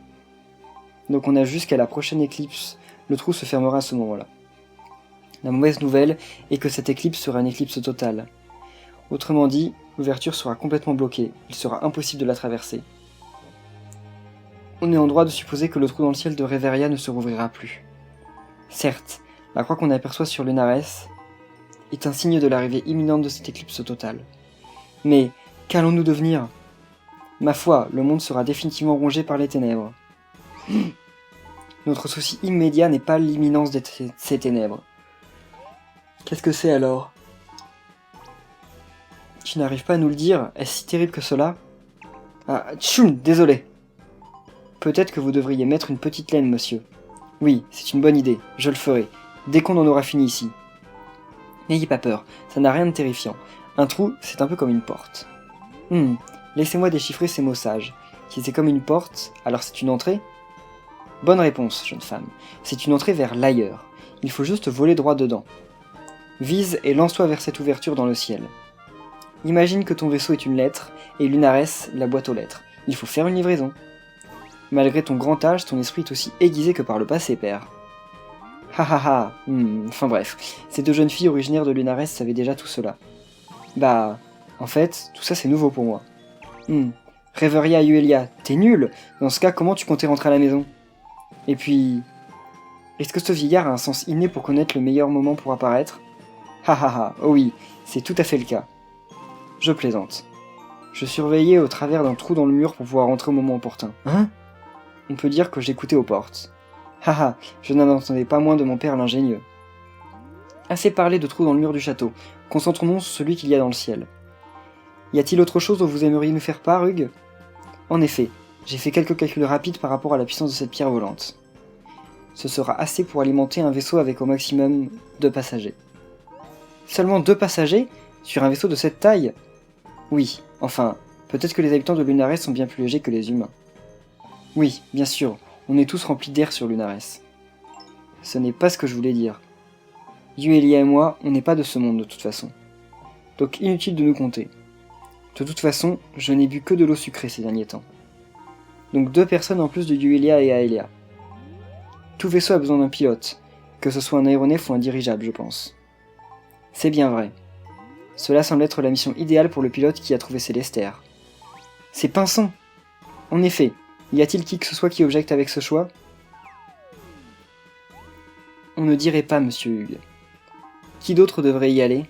Donc on a jusqu'à la prochaine éclipse, le trou se fermera à ce moment-là. La mauvaise nouvelle est que cette éclipse sera une éclipse totale. Autrement dit, l'ouverture sera complètement bloquée, il sera impossible de la traverser. On est en droit de supposer que le trou dans le ciel de Reveria ne se rouvrira plus. Certes, la croix qu'on aperçoit sur Lunares est un signe de l'arrivée imminente de cette éclipse totale. Mais qu'allons-nous devenir ? Ma foi, le monde sera définitivement rongé par les ténèbres. Notre souci immédiat n'est pas l'imminence de ces ténèbres. Qu'est-ce que c'est alors ? Tu n'arrives pas à nous le dire ? Est-ce si terrible que cela ? Ah, tchoum, désolé. Peut-être que vous devriez mettre une petite laine, monsieur. Oui, c'est une bonne idée, je le ferai, dès qu'on en aura fini ici. N'ayez pas peur, ça n'a rien de terrifiant. Un trou, c'est un peu comme une porte. Laissez-moi déchiffrer ces mots sages. Si c'est comme une porte, alors c'est une entrée ? Bonne réponse, jeune femme. C'est une entrée vers l'ailleurs. Il faut juste voler droit dedans. Vise et lance-toi vers cette ouverture dans le ciel. Imagine que ton vaisseau est une lettre, et Lunares, la boîte aux lettres. Il faut faire une livraison. Malgré ton grand âge, ton esprit est aussi aiguisé que par le passé, père. Enfin bref, ces deux jeunes filles originaires de Lunares savaient déjà tout cela. Bah, en fait, tout ça c'est nouveau pour moi. Reveria et Yuelia, t'es nul. Dans ce cas, comment tu comptais rentrer à la maison ? Et puis... Est-ce que ce vieillard a un sens inné pour connaître le meilleur moment pour apparaître ? Oh oui, c'est tout à fait le cas. Je plaisante. Je surveillais au travers d'un trou dans le mur pour pouvoir rentrer au moment opportun. Hein ? On peut dire que j'écoutais aux portes. Je n'en entendais pas moins de mon père l'ingénieux. Assez parlé de trous dans le mur du château. Concentrons-nous sur celui qu'il y a dans le ciel. Y a-t-il autre chose dont vous aimeriez nous faire part, Hugues ? En effet, j'ai fait quelques calculs rapides par rapport à la puissance de cette pierre volante. Ce sera assez pour alimenter un vaisseau avec au maximum 2 passagers. Seulement 2 passagers ? Sur un vaisseau de cette taille ? Oui, enfin, peut-être que les habitants de Lunares sont bien plus légers que les humains. Oui, bien sûr, on est tous remplis d'air sur Lunares. Ce n'est pas ce que je voulais dire. Yuelia et moi, on n'est pas de ce monde de toute façon. Donc inutile de nous compter. De toute façon, je n'ai bu que de l'eau sucrée ces derniers temps. Donc 2 personnes en plus de Yuelia et Aelia. Tout vaisseau a besoin d'un pilote, que ce soit un aéronef ou un dirigeable, je pense. C'est bien vrai. Cela semble être la mission idéale pour le pilote qui a trouvé Célestère. C'est Pinson ! En effet, y a-t-il qui que ce soit qui objecte avec ce choix ? On ne dirait pas, monsieur Hugues. Qui d'autre devrait y aller ?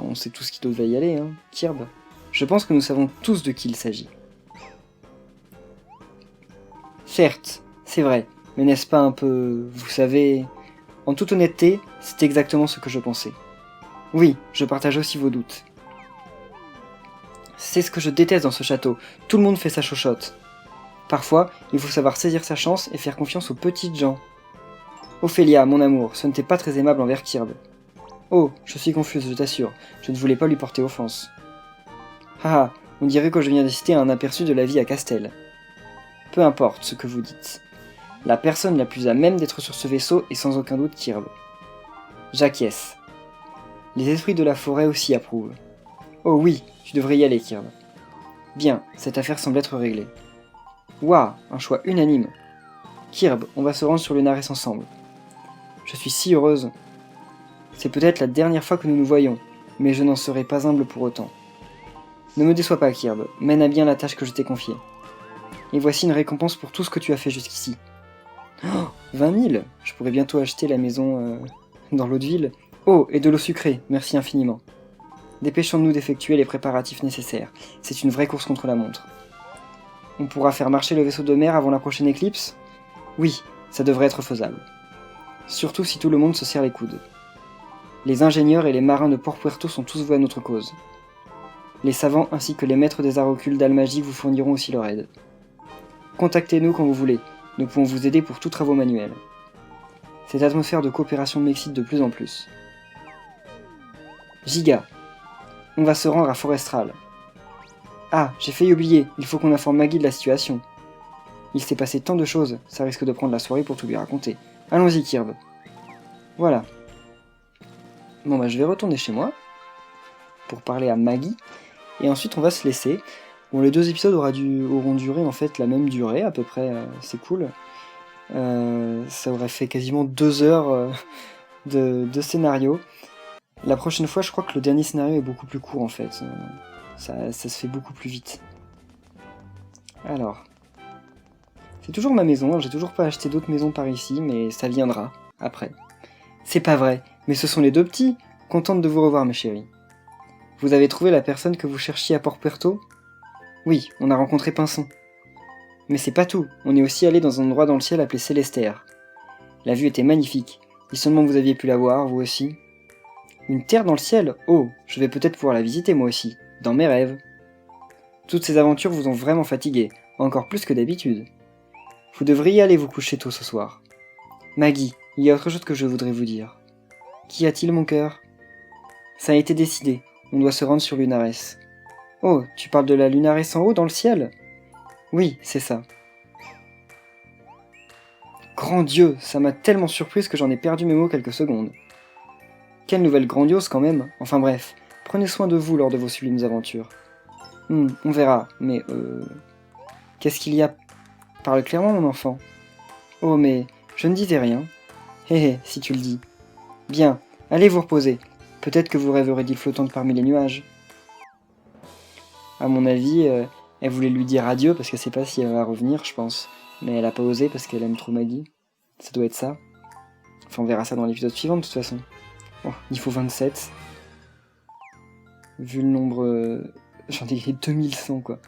On sait tous qui d'autre va y aller, hein, Kirb. Je pense que nous savons tous de qui il s'agit. Certes, c'est vrai, mais n'est-ce pas un peu... Vous savez... En toute honnêteté, c'est exactement ce que je pensais. Oui, je partage aussi vos doutes. C'est ce que je déteste dans ce château, tout le monde fait sa chochotte. Parfois, il faut savoir saisir sa chance et faire confiance aux petites gens. Ophélia, mon amour, ce n'était pas très aimable envers Kirb. Oh, je suis confuse, je t'assure, je ne voulais pas lui porter offense. On dirait que je viens d'assister à un aperçu de la vie à Castel. Peu importe ce que vous dites. La personne la plus à même d'être sur ce vaisseau est sans aucun doute Kirb. J'acquiesce. Les esprits de la forêt aussi approuvent. Oh oui, tu devrais y aller, Kirb. Bien, cette affaire semble être réglée. Waouh, un choix unanime. Kirb, on va se rendre sur Lunares ensemble. Je suis si heureuse. C'est peut-être la dernière fois que nous nous voyons, mais je n'en serai pas humble pour autant. Ne me déçois pas, Kirb, mène à bien la tâche que je t'ai confiée. Et voici une récompense pour tout ce que tu as fait jusqu'ici. 20 000 ? Je pourrais bientôt acheter la maison dans l'eau de ville. Oh, et de l'eau sucrée, merci infiniment. Dépêchons-nous d'effectuer les préparatifs nécessaires. C'est une vraie course contre la montre. On pourra faire marcher le vaisseau de mer avant la prochaine éclipse ? Oui, ça devrait être faisable. Surtout si tout le monde se serre les coudes. Les ingénieurs et les marins de Port Puerto sont tous voués à notre cause. Les savants ainsi que les maîtres des arts occultes d'Al-Magique vous fourniront aussi leur aide. Contactez-nous quand vous voulez, nous pouvons vous aider pour tous travaux manuels. Cette atmosphère de coopération m'excite de plus en plus. Giga, on va se rendre à Forestral. Ah, j'ai failli oublier, il faut qu'on informe Maggie de la situation. Il s'est passé tant de choses, ça risque de prendre la soirée pour tout lui raconter. Allons-y, Kirb. Voilà. Bon je vais retourner chez moi. pour parler à Maggie, et ensuite on va se laisser. Bon, les 2 épisodes auront duré en fait la même durée à peu près, c'est cool. Ça aurait fait quasiment 2 heures de scénario. La prochaine fois, je crois que le dernier scénario est beaucoup plus court en fait. Ça se fait beaucoup plus vite. Alors, c'est toujours ma maison, j'ai toujours pas acheté d'autres maisons par ici, mais ça viendra, après. C'est pas vrai, mais ce sont les 2 petits. Contente de vous revoir, mes chéris. Vous avez trouvé la personne que vous cherchiez à Port-Puerto ? Oui, on a rencontré Pinson. Mais c'est pas tout, on est aussi allé dans un endroit dans le ciel appelé Célestère. La vue était magnifique, si seulement vous aviez pu la voir, vous aussi. Une terre dans le ciel ? Oh, je vais peut-être pouvoir la visiter moi aussi, dans mes rêves. Toutes ces aventures vous ont vraiment fatigué, encore plus que d'habitude. Vous devriez aller vous coucher tôt ce soir. Maggie, il y a autre chose que je voudrais vous dire. Qu'y a-t-il, mon cœur ? Ça a été décidé, on doit se rendre sur Lunares. Oh, tu parles de la Lunares en haut, dans le ciel ? Oui, c'est ça. Grand Dieu, ça m'a tellement surprise que j'en ai perdu mes mots quelques secondes. Quelle nouvelle grandiose quand même. Enfin bref, prenez soin de vous lors de vos sublimes aventures. On verra, mais qu'est-ce qu'il y a ? Parle clairement, mon enfant. Oh, mais je ne disais rien. Hé hé, si tu le dis. Bien, allez vous reposer. Peut-être que vous rêverez d'île flottante parmi les nuages. À mon avis, elle voulait lui dire adieu parce qu'elle sait pas si elle va revenir, je pense. Mais elle a pas osé parce qu'elle aime trop Maggie. Ça doit être ça. Enfin, on verra ça dans l'épisode suivant de toute façon. Oh, il faut 27. Vu le nombre... j'en ai 2100 quoi.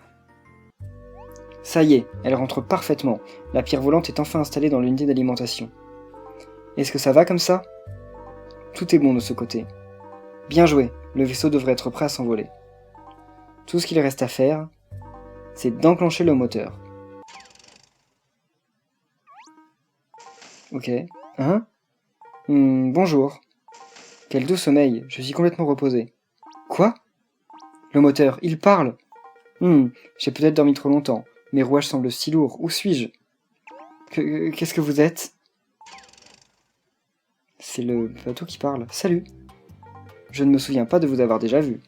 Ça y est, elle rentre parfaitement. La pierre volante est enfin installée dans l'unité d'alimentation. Est-ce que ça va comme ça ? Tout est bon de ce côté. Bien joué, le vaisseau devrait être prêt à s'envoler. Tout ce qu'il reste à faire, c'est d'enclencher le moteur. Ok. Hein ? Bonjour. Quel doux sommeil, je suis complètement reposé. Quoi ? Le moteur, il parle. J'ai peut-être dormi trop longtemps. Mes rouages semblent si lourds. Où suis-je ? Qu'est-ce que vous êtes ? C'est le bateau qui parle. Salut. Je ne me souviens pas de vous avoir déjà vu.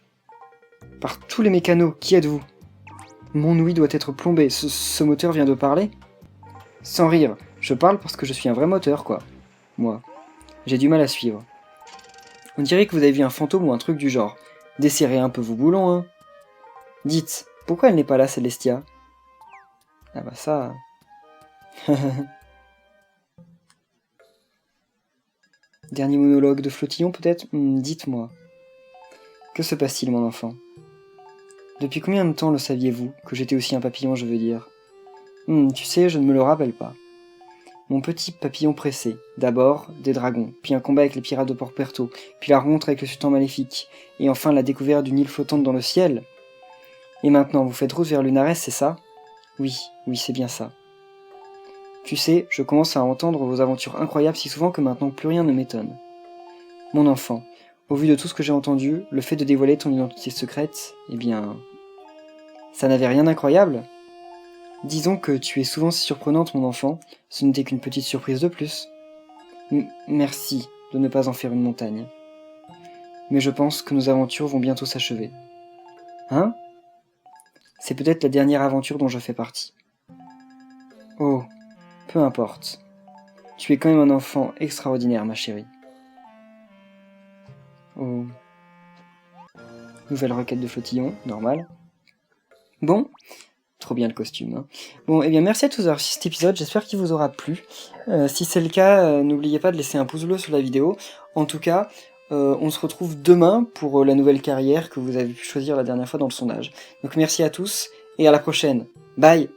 Par tous les mécanos, qui êtes-vous ? Mon ouïe doit être plombée. Ce moteur vient de parler ? Sans rire, je parle parce que je suis un vrai moteur, quoi. Moi. J'ai du mal à suivre. On dirait que vous avez vu un fantôme ou un truc du genre. Desserrez un peu vos boulons, hein. Dites, pourquoi elle n'est pas là, Célestia ? Ah bah ça... Dernier monologue de Flottillon, peut-être ? Dites-moi. Que se passe-t-il, mon enfant ? Depuis combien de temps le saviez-vous, que j'étais aussi un papillon, je veux dire ? Tu sais, je ne me le rappelle pas. Mon petit papillon pressé. D'abord, des dragons, puis un combat avec les pirates de Port-Puerto, puis la rencontre avec le sultan maléfique, et enfin la découverte d'une île flottante dans le ciel. Et maintenant, vous faites route vers Lunares, c'est ça ? Oui, c'est bien ça. Tu sais, je commence à entendre vos aventures incroyables si souvent que maintenant plus rien ne m'étonne. Mon enfant, au vu de tout ce que j'ai entendu, le fait de dévoiler ton identité secrète, eh bien... Ça n'avait rien d'incroyable ? Disons que tu es souvent si surprenante, mon enfant, ce n'était qu'une petite surprise de plus. Merci de ne pas en faire une montagne. Mais je pense que nos aventures vont bientôt s'achever. Hein ? C'est peut-être la dernière aventure dont je fais partie. Oh, peu importe. Tu es quand même un enfant extraordinaire, ma chérie. Oh. Nouvelle requête de Flottillon, normal. Bon, trop bien le costume. Hein. Bon, eh bien merci à tous d'avoir suivi cet épisode, j'espère qu'il vous aura plu. Si c'est le cas, n'oubliez pas de laisser un pouce bleu sur la vidéo. En tout cas, on se retrouve demain pour la nouvelle carrière que vous avez pu choisir la dernière fois dans le sondage. Donc merci à tous, et à la prochaine. Bye!